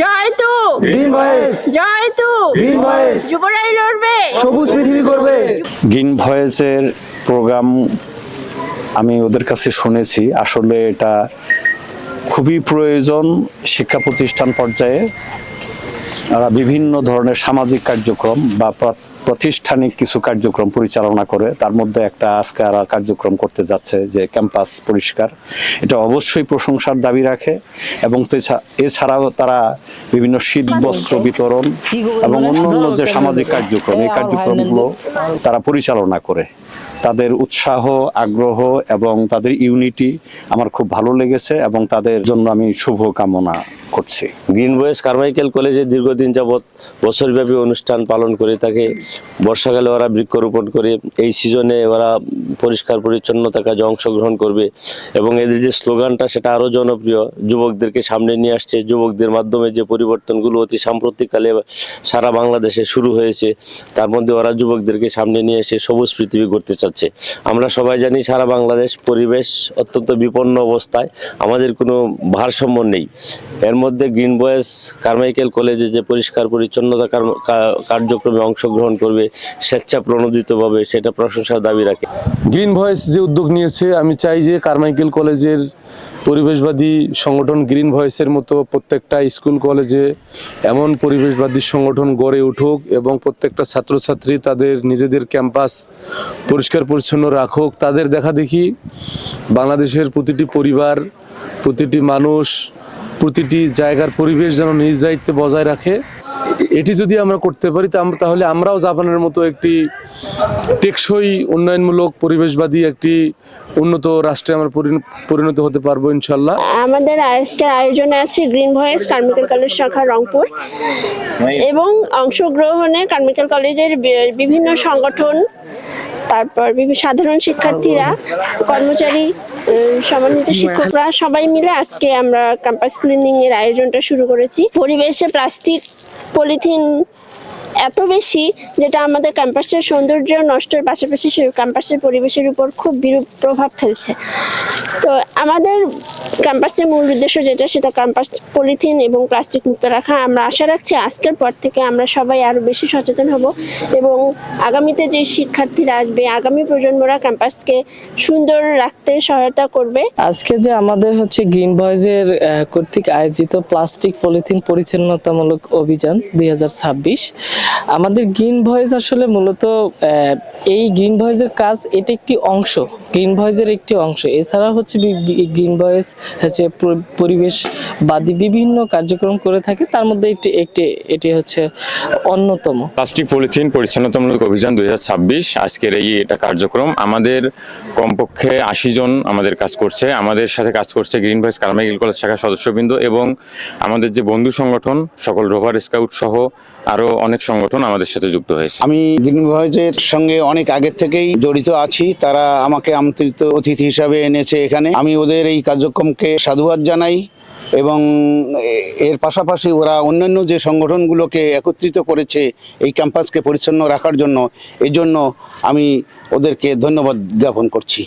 জয় তো green voice, জয় তো green voice, যুবরাই লড়বে, সবুজ পৃথিবী করবে। গ্রিন ভয়েসের প্রোগ্রাম আমি ওদের কাছে শুনেছি, আসলে এটা খুবই প্রয়োজন। শিক্ষা প্রতিষ্ঠান পর্যায়ে ওরা বিভিন্ন ধরনের সামাজিক কার্যক্রম বা প্রাতিষ্ঠানিক কিছু কার্যক্রম পরিচালনা করে। তার মধ্যে একটা আজকে আর কার্যক্রম করতে যাচ্ছে যে ক্যাম্পাস পরিষ্কার, এটা অবশ্যই প্রশংসার দাবি রাখে। এবং এছাড়াও তারা বিভিন্ন শীত বস্ত্র বিতরণ এবং অন্যান্য যে সামাজিক কার্যক্রম, এই কার্যক্রমগুলো তারা পরিচালনা করে। তাদের উৎসাহ, আগ্রহ এবং তাদের ইউনিটি আমার খুব ভালো লেগেছে এবং তাদের জন্য আমি শুভ কামনা করছি। গ্রিন ভয়েস কারমাইকেল কলেজে দীর্ঘদিন যাবৎ বছরব্যাপী অনুষ্ঠান পালন করে থাকে। বর্ষাকালে ওরা বৃক্ষরোপণ করে, এই সিজনে ওরা পরিষ্কার পরিচ্ছন্নতা কাজে অংশগ্রহণ করবে এবং এদের যে স্লোগানটা সেটা আরও জনপ্রিয়, যুবকদেরকে সামনে নিয়ে আসছে। যুবকদের মাধ্যমে যে পরিবর্তনগুলো অতি সাম্প্রতিককালে সারা বাংলাদেশে শুরু হয়েছে, তার মধ্যে ওরা যুবকদেরকে সামনে নিয়ে এসে সবুজ পৃথিবী করতে চাচ্ছে। আমরা সবাই জানি সারা বাংলাদেশ পরিবেশ অত্যন্ত বিপন্ন অবস্থায়, আমাদের কোনো ভারসাম্য নেই। এর মধ্যে গ্রিন ভয়েস কারমাইকেল কলেজে যে পরিষ্কার পরিচ্ছন্নতা কার্যক্রমে অংশগ্রহণ করবে স্বেচ্ছা প্রণোদিতভাবে, সেটা প্রশংসার দাবি রাখে। গ্রিন ভয়েস যে উদ্যোগ নিয়েছে, আমি চাই যে কারমাইকেল কলেজের পরিবেশবাদী সংগঠন গ্রিন ভয়েসের মতো প্রত্যেকটা স্কুল কলেজে এমন পরিবেশবাদী সংগঠন গড়ে উঠুক এবং প্রত্যেকটা ছাত্রছাত্রী তাদের নিজেদের ক্যাম্পাস পরিষ্কার পরিচ্ছন্ন রাখুক। তাদের দেখা দেখি বাংলাদেশের প্রতিটি পরিবার, প্রতিটি মানুষ, প্রতিটি জায়গার পরিবেশ যেন নিজ দায়িত্বে বজায় রাখে। এটি যদি আমরা করতে পারি তাহলে আমরাও জাপানের মতো একটি টেকসই উন্নয়নমূলক পরিবেশবাদী একটি উন্নত রাষ্ট্রে আমরা পরিণত হতে পারবো ইনশাল্লাহ। আমাদের আজকের আয়োজনে আছে গ্রিন ভয়েস কারমাইকেল কলেজ শাখা রংপুর এবং অংশগ্রহণে কারমাইকেল কলেজের বিভিন্ন সংগঠন, তারপর বিভিন্ন সাধারণ শিক্ষার্থীরা, কর্মচারী, সম্মানিত শিক্ষকরা সবাই মিলে আজকে আমরা ক্যাম্পাস ক্লিনিং এর আয়োজনটা শুরু করেছি। পরিবেশে প্লাস্টিক, পলিথিন এত বেশি যেটা আমাদের ক্যাম্পাসের সৌন্দর্য নষ্টের পাশাপাশি ক্যাম্পাসের পরিবেশের উপর খুব বিরূপ প্রভাব ফেলছে। তো আমাদের ক্যাম্পাসের মূল উদ্দেশ্য যেটা, সেটা ক্যাম্পাস পলিথিন এবং প্লাস্টিক মুক্ত রাখা। আমরা আশা রাখছি আজকের পর থেকে আমরা সবাই আরো বেশি সচেতন হব এবং আগামীতে যে শিক্ষার্থীরা আসবে, আগামী প্রজন্মরা ক্যাম্পাসকে সুন্দর রাখতে সহায়তা করবে। আজকে যে আমাদের গ্রিন ভয়েসের কর্তৃক আয়োজিত প্লাস্টিক পলিথিন পরিচ্ছন্নতামূলক অভিযান 2026, আমাদের গ্রিন ভয়েস আসলে মূলত এই গ্রিন ভয়েসের কাজ, এটা একটি অংশ, গ্রিন ভয়েসের একটি অংশ। এছাড়া গ্রিন ভয়েস পরিবেশবাদী বিভিন্ন কার্যক্রম করে থাকে, তার মধ্যে এটি অন্যতম। প্লাস্টিক পলিথিন পরিচ্ছন্নতামূলক অভিযান 2026 আজকের এটা কার্যক্রম। আমাদের কমপক্ষে 80 জন আমাদের কাজ করছে, আমাদের সাথে কাজ করছে গ্রিন ভয়েস কারমাইকেল কলেজ শাখার সদস্যবৃন্দ এবং আমাদের যে বন্ধু সংগঠন সকল রোভার স্কাউট সহ আরো অনেক সংগঠন আমাদের সাথে যুক্ত হয়েছে। আমি গ্রিন ভয়েসের সঙ্গে অনেক আগের থেকেই জড়িত আছি। তারা আমাকে আমন্ত্রিত অতিথি হিসাবে এনেছে এখানে। আমি ওদের এই কার্যক্রমকে সাধুবাদ জানাই এবং এর পাশাপাশি ওরা অন্যান্য যে সংগঠনগুলোকে একত্রিত করেছে এই ক্যাম্পাসকে পরিচ্ছন্ন রাখার জন্য, এই জন্য আমি ওদেরকে ধন্যবাদ জ্ঞাপন করছি।